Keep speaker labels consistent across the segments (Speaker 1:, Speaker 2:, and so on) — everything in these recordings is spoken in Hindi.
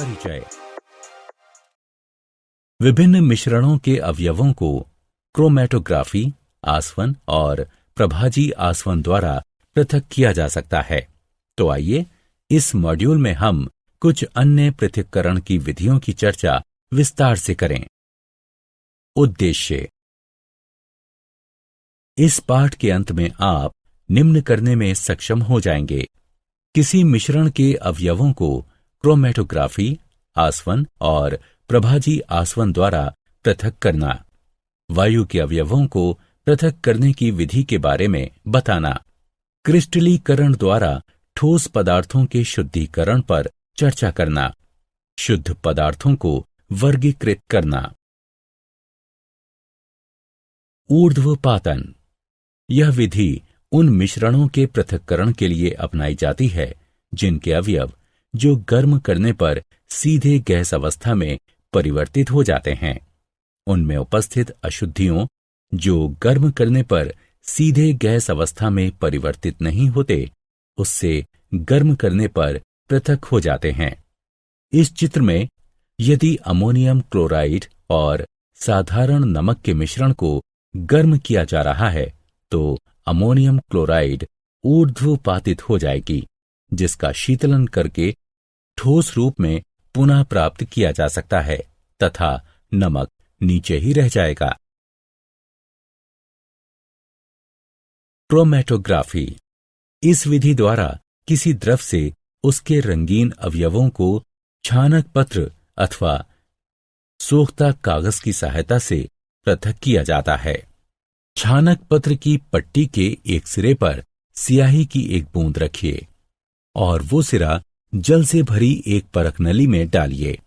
Speaker 1: परिचय। विभिन्न मिश्रणों के अवयवों को क्रोमैटोग्राफी, आसवन और प्रभाजी आसवन द्वारा पृथक किया जा सकता है। तो आइए इस मॉड्यूल में हम कुछ अन्य पृथक्करण की विधियों की चर्चा विस्तार से करें। उद्देश्य: इस पाठ के अंत में आप निम्न करने में सक्षम हो जाएंगे। किसी मिश्रण के अवयवों को क्रोमैटोग्राफी, आसवन और प्रभाजी आसवन द्वारा पृथक करना, वायु के अवयवों को पृथक करने की विधि के बारे में बताना, क्रिस्टलीकरण द्वारा ठोस पदार्थों के शुद्धिकरण पर चर्चा करना, शुद्ध पदार्थों को वर्गीकृत करना। ऊर्ध्वपातन: यह विधि उन मिश्रणों के पृथक्करण के लिए अपनाई जाती है जिनके अवयव जो गर्म करने पर सीधे गैस अवस्था में परिवर्तित हो जाते हैं, उनमें उपस्थित अशुद्धियों जो गर्म करने पर सीधे गैस अवस्था में परिवर्तित नहीं होते, उससे गर्म करने पर पृथक हो जाते हैं। इस चित्र में यदि अमोनियम क्लोराइड और साधारण नमक के मिश्रण को गर्म किया जा रहा है तो अमोनियम क्लोराइड ऊर्ध्वपातित हो जाएगी, जिसका शीतलन करके ठोस रूप में पुनः प्राप्त किया जा सकता है तथा नमक नीचे ही रह जाएगा। क्रोमैटोग्राफी: इस विधि द्वारा किसी द्रव से उसके रंगीन अवयवों को छानक पत्र अथवा सोखता कागज की सहायता से पृथक किया जाता है। छानक पत्र की पट्टी के एक सिरे पर स्याही की एक बूंद रखिए और वो सिरा जल से भरी एक परख नली में डालिए।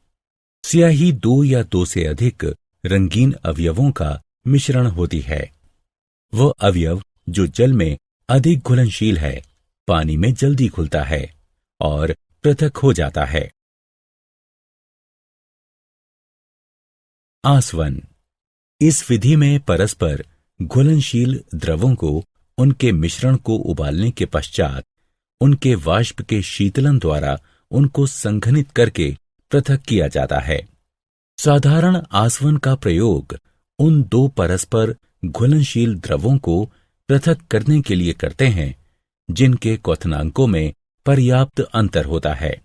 Speaker 1: स्याही 2 या 2 से अधिक रंगीन अवयवों का मिश्रण होती है। वह अवयव जो जल में अधिक घुलनशील है, पानी में जल्दी घुलता है और पृथक हो जाता है। आसवन: इस विधि में परस्पर घुलनशील द्रवों को उनके मिश्रण को उबालने के पश्चात उनके वाष्प के शीतलन द्वारा उनको संघनित करके पृथक किया जाता है। साधारण आसवन का प्रयोग उन 2 परस्पर घुलनशील द्रवों को पृथक करने के लिए करते हैं जिनके क्वथनांकों में पर्याप्त अंतर होता है।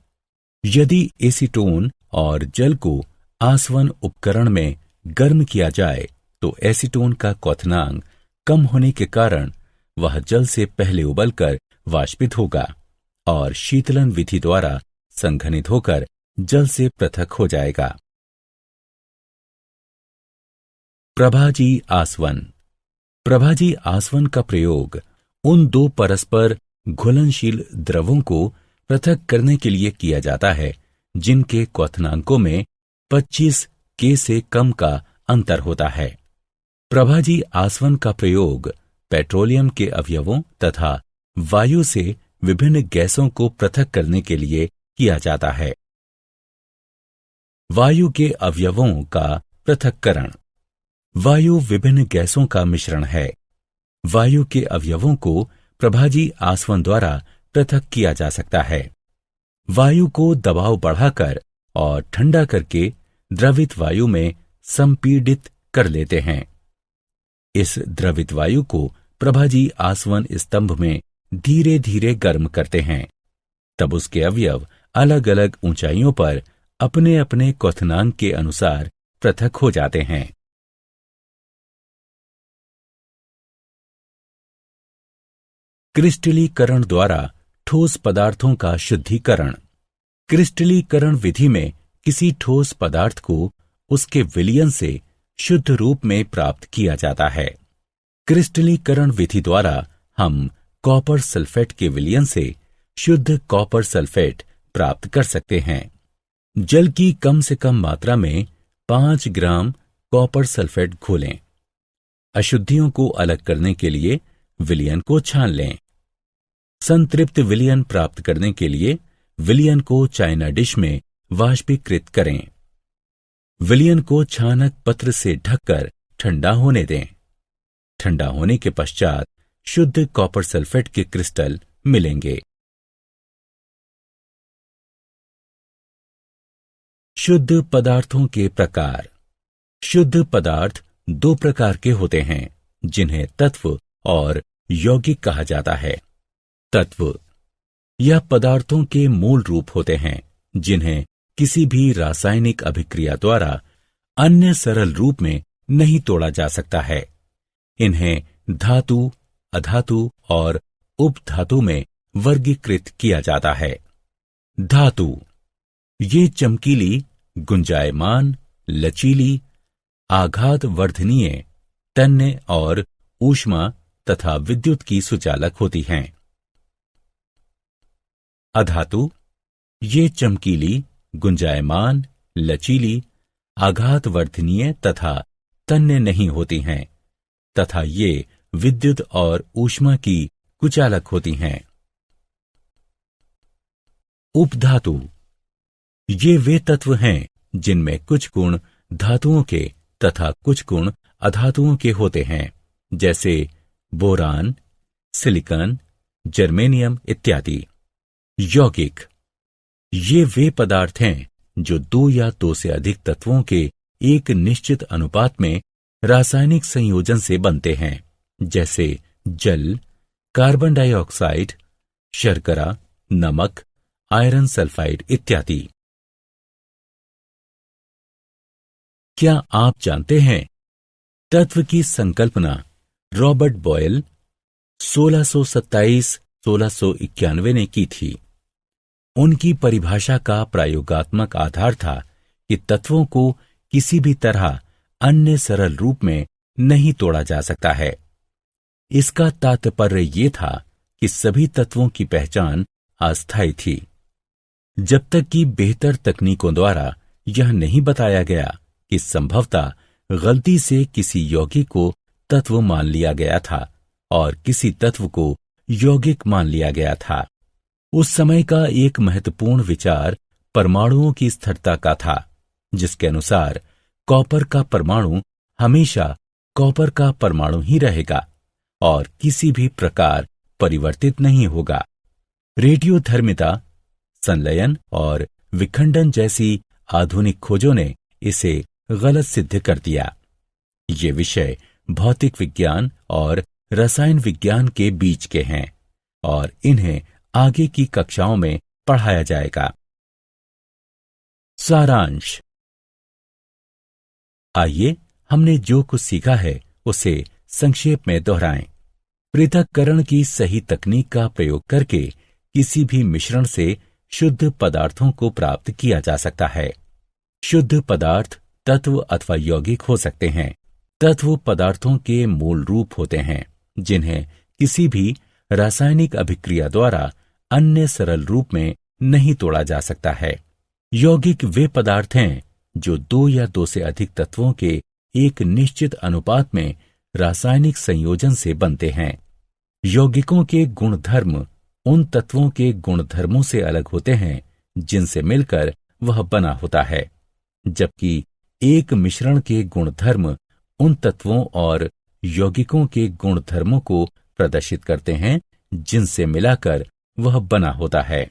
Speaker 1: यदि एसीटोन और जल को आसवन उपकरण में गर्म किया जाए तो एसीटोन का क्वथनांक कम होने के कारण वह जल से पहले उबलकर वाष्पित होगा और शीतलन विधि द्वारा संघनित होकर जल से पृथक हो जाएगा। प्रभाजी आसवन: प्रभाजी आसवन का प्रयोग उन 2 परस्पर घुलनशील द्रवों को पृथक करने के लिए किया जाता है जिनके क्वथनांकों में 25 के से कम का अंतर होता है। प्रभाजी आसवन का प्रयोग पेट्रोलियम के अवयवों तथा वायु से विभिन्न गैसों को पृथक करने के लिए किया जाता है। वायु के अवयवों का पृथक्करण: वायु विभिन्न गैसों का मिश्रण है। वायु के अवयवों को प्रभाजी आसवन द्वारा पृथक किया जा सकता है। वायु को दबाव बढ़ाकर और ठंडा करके द्रवित वायु में संपीड़ित कर लेते हैं। इस द्रवित वायु को प्रभाजी आसवन स्तंभ में धीरे धीरे गर्म करते हैं। तब उसके अवयव अलग अलग ऊंचाइयों पर अपने अपने क्वथनांक के अनुसार पृथक हो जाते हैं। क्रिस्टलीकरण द्वारा ठोस पदार्थों का शुद्धिकरण: क्रिस्टलीकरण विधि में किसी ठोस पदार्थ को उसके विलयन से शुद्ध रूप में प्राप्त किया जाता है। क्रिस्टलीकरण विधि द्वारा हम कॉपर सल्फेट के विलयन से शुद्ध कॉपर सल्फेट प्राप्त कर सकते हैं। जल की कम से कम मात्रा में 5 ग्राम कॉपर सल्फेट घोलें। अशुद्धियों को अलग करने के लिए विलयन को छान लें। संतृप्त विलयन प्राप्त करने के लिए विलयन को चाइना डिश में वाष्पीकृत करें। विलयन को छानक पत्र से ढककर ठंडा होने दें। ठंडा होने के पश्चात शुद्ध कॉपर सल्फेट के क्रिस्टल मिलेंगे। शुद्ध पदार्थों के प्रकार। शुद्ध पदार्थ दो प्रकार के होते हैं, जिन्हें तत्व और यौगिक कहा जाता है। तत्व यह पदार्थों के मूल रूप होते हैं, जिन्हें किसी भी रासायनिक अभिक्रिया द्वारा अन्य सरल रूप में नहीं तोड़ा जा सकता है। इन्हें धातु, अधातु और उपधातु में वर्गीकृत किया जाता है। धातु ये चमकीली, गुंजायमान, लचीली, आघात वर्धनीय, तन्य और ऊष्मा तथा विद्युत की सुचालक होती हैं। अधातु ये चमकीली, गुंजायमान, लचीली, आघात वर्धनीय तथा तन्य नहीं होती हैं तथा ये विद्युत और ऊष्मा की कुचालक होती हैं। उपधातु ये वे तत्व हैं जिनमें कुछ गुण धातुओं के तथा कुछ गुण अधातुओं के होते हैं, जैसे बोरान, सिलिकॉन, जर्मेनियम इत्यादि। यौगिक ये वे पदार्थ हैं जो दो या दो से अधिक तत्वों के एक निश्चित अनुपात में रासायनिक संयोजन से बनते हैं, जैसे जल, कार्बन डाइऑक्साइड, शर्करा, नमक, आयरन सल्फाइड इत्यादि। क्या आप जानते हैं तत्व की संकल्पना रॉबर्ट बॉयल 1627-1691 ने की थी। उनकी परिभाषा का प्रयोगात्मक आधार था कि तत्वों को किसी भी तरह अन्य सरल रूप में नहीं तोड़ा जा सकता है। इसका तात्पर्य यह था कि सभी तत्वों की पहचान अस्थायी थी, जब तक कि बेहतर तकनीकों द्वारा यह नहीं बताया गया कि संभवतः गलती से किसी यौगिक को तत्व मान लिया गया था और किसी तत्व को यौगिक मान लिया गया था। उस समय का एक महत्वपूर्ण विचार परमाणुओं की स्थिरता का था, जिसके अनुसार कॉपर का परमाणु हमेशा कॉपर का परमाणु ही रहेगा और किसी भी प्रकार परिवर्तित नहीं होगा। रेडियोधर्मिता, संलयन और विखंडन जैसी आधुनिक खोजों ने इसे गलत सिद्ध कर दिया। ये विषय भौतिक विज्ञान और रसायन विज्ञान के बीच के हैं और इन्हें आगे की कक्षाओं में पढ़ाया जाएगा। सारांश। आइए हमने जो कुछ सीखा है उसे संक्षेप में दोहराएं। पृथक्करण की सही तकनीक का प्रयोग करके किसी भी मिश्रण से शुद्ध पदार्थों को प्राप्त किया जा सकता है। शुद्ध पदार्थ तत्व अथवा यौगिक हो सकते हैं। तत्व पदार्थों के मूल रूप होते हैं, जिन्हें किसी भी रासायनिक अभिक्रिया द्वारा अन्य सरल रूप में नहीं तोड़ा जा सकता है। यौगिक वे पदार्थ हैं जो दो या दो से अधिक तत्वों के एक निश्चित अनुपात में रासायनिक संयोजन से बनते हैं। यौगिकों के गुणधर्म उन तत्वों के गुणधर्मों से अलग होते हैं जिनसे मिलकर वह बना होता है, जबकि एक मिश्रण के गुणधर्म उन तत्वों और यौगिकों के गुणधर्मों को प्रदर्शित करते हैं जिनसे मिलाकर वह बना होता है।